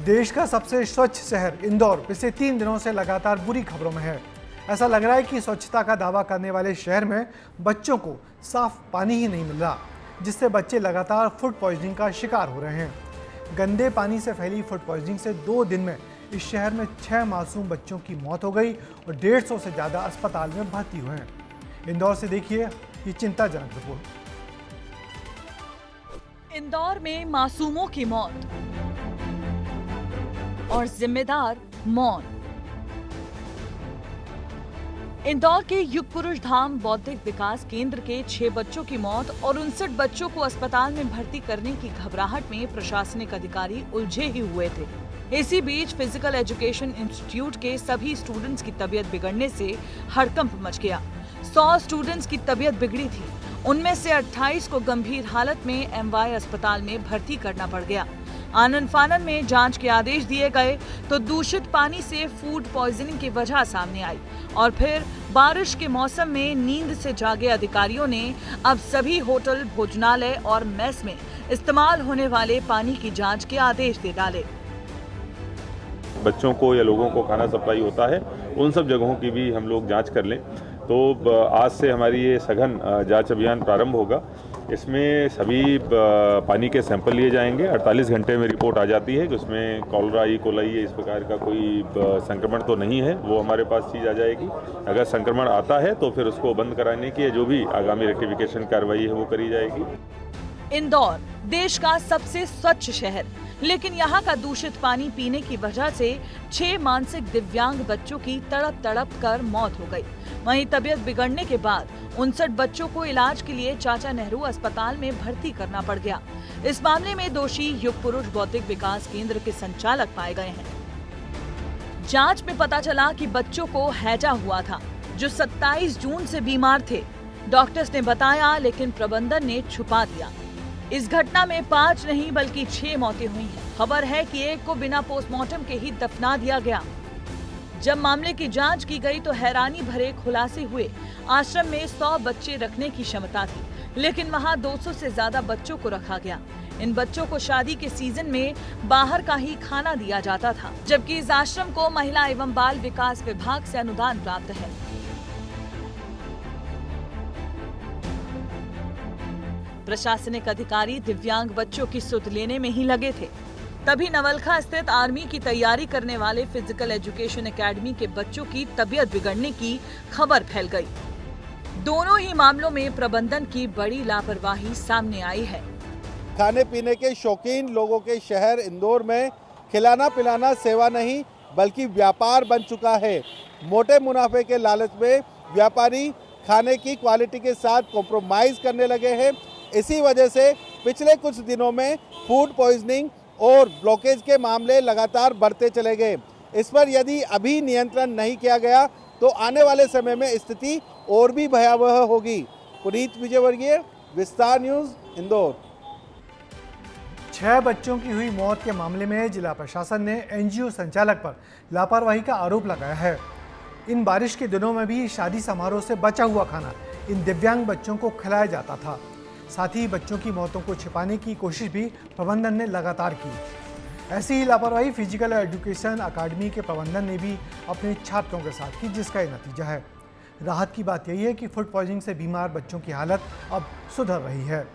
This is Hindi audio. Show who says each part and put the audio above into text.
Speaker 1: देश का सबसे स्वच्छ शहर इंदौर पिछले 3 दिनों से लगातार बुरी खबरों में है। ऐसा लग रहा है कि स्वच्छता का दावा करने वाले शहर में बच्चों को साफ पानी ही नहीं मिल रहा, जिससे बच्चे लगातार फूड पॉइजनिंग का शिकार हो रहे हैं। गंदे पानी से फैली फूड पॉइजनिंग से 2 दिन में इस शहर में 6 मासूम बच्चों की मौत हो गई और 150 से ज़्यादा अस्पताल में भर्ती हुए हैं। इंदौर से देखिए ये चिंताजनक रिपोर्ट।
Speaker 2: इंदौर में मासूमों की मौत और जिम्मेदार मौन। इंदौर के युग पुरुष धाम बौद्धिक विकास केंद्र के 6 बच्चों की मौत और 59 बच्चों को अस्पताल में भर्ती करने की घबराहट में प्रशासनिक अधिकारी उलझे ही हुए थे। इसी बीच फिजिकल एजुकेशन इंस्टीट्यूट के सभी स्टूडेंट्स की तबीयत बिगड़ने से हड़कंप मच गया। 100 स्टूडेंट्स की तबीयत बिगड़ी थी, उनमें से 28 को गंभीर हालत में एमवाई अस्पताल में भर्ती करना पड़ गया। आनन फानन में जांच के आदेश दिए गए तो दूषित पानी से फूड पॉइजनिंग की वजह सामने आई और फिर बारिश के मौसम में नींद से जागे अधिकारियों ने अब सभी होटल, भोजनालय और मेस में इस्तेमाल होने वाले पानी की जांच के आदेश दे डाले।
Speaker 3: बच्चों को या लोगों को खाना सप्लाई होता है, उन सब जगहों की भी हम लोग जांच कर लें। तो आज से हमारी ये सघन जांच अभियान प्रारंभ होगा। इसमें सभी पानी के सैंपल लिए जाएंगे। 48 घंटे में रिपोर्ट आ जाती है कि उसमें कॉलरा, ई कोलाई इस प्रकार का कोई संक्रमण तो नहीं है, वो हमारे पास चीज़ आ जाएगी। अगर संक्रमण आता है तो फिर उसको बंद कराने की जो भी आगामी रेक्टिफिकेशन कार्रवाई है वो करी जाएगी।
Speaker 2: इंदौर देश का सबसे स्वच्छ शहर, लेकिन यहाँ का दूषित पानी पीने की वजह से 6 मानसिक दिव्यांग बच्चों की तड़प कर मौत हो गई। वहीं तबीयत बिगड़ने के बाद 59 बच्चों को इलाज के लिए चाचा नेहरू अस्पताल में भर्ती करना पड़ गया। इस मामले में दोषी युग पुरुष बौद्धिक विकास केंद्र के संचालक पाए गए हैं। जांच में पता चला कि बच्चों को हैजा हुआ था, जो 27 जून से बीमार थे। डॉक्टर्स ने बताया, लेकिन प्रबंधन ने छुपा दिया। इस घटना में 5 नहीं बल्कि 6 मौतें हुई हैं। खबर है कि एक को बिना पोस्टमार्टम के ही दफना दिया गया। जब मामले की जांच की गई तो हैरानी भरे खुलासे हुए। आश्रम में 100 बच्चे रखने की क्षमता थी, लेकिन वहां 200 से ज्यादा बच्चों को रखा गया। इन बच्चों को शादी के सीजन में बाहर का ही खाना दिया जाता था, जबकि इस आश्रम को महिला एवं बाल विकास विभाग से अनुदान प्राप्त है। प्रशासनिक अधिकारी दिव्यांग बच्चों की सुध लेने में ही लगे थे। तभी नवलखा स्थित आर्मी की तैयारी करने वाले फिजिकल एजुकेशन एकेडमी के बच्चों की तबीयत बिगड़ने की खबर फैल गई। दोनों ही मामलों में प्रबंधन की बड़ी लापरवाही सामने आई है।
Speaker 4: खाने पीने के शौकीन लोगों के शहर इंदौर में खिलाना पिलाना सेवा नहीं बल्कि व्यापार बन चुका है। मोटे मुनाफे के लालच में व्यापारी खाने की क्वालिटी के साथ कॉम्प्रोमाइज करने लगे हैं। इसी वजह से पिछले कुछ दिनों में फूड पॉइजनिंग और ब्लॉकेज के मामले लगातार बढ़ते चले गए। इस पर यदि अभी नियंत्रण नहीं किया गया तो आने वाले समय में स्थिति और भी भयावह होगी। पुनीत विजयवर्गीय, विस्तार न्यूज़, इंदौर।
Speaker 1: 6 बच्चों की हुई मौत के मामले में जिला प्रशासन ने एनजीओ संचालक पर लापरवाही का आरोप लगाया है। इन बारिश के दिनों में भी शादी समारोह से बचा हुआ खाना इन दिव्यांग बच्चों को खिलाया जाता था। साथ ही बच्चों की मौतों को छिपाने की कोशिश भी प्रबंधन ने लगातार की। ऐसी ही लापरवाही फिजिकल एजुकेशन अकादमी के प्रबंधन ने भी अपने छात्रों के साथ की, जिसका ये नतीजा है। राहत की बात यही है कि फूड पॉइजनिंग से बीमार बच्चों की हालत अब सुधर रही है।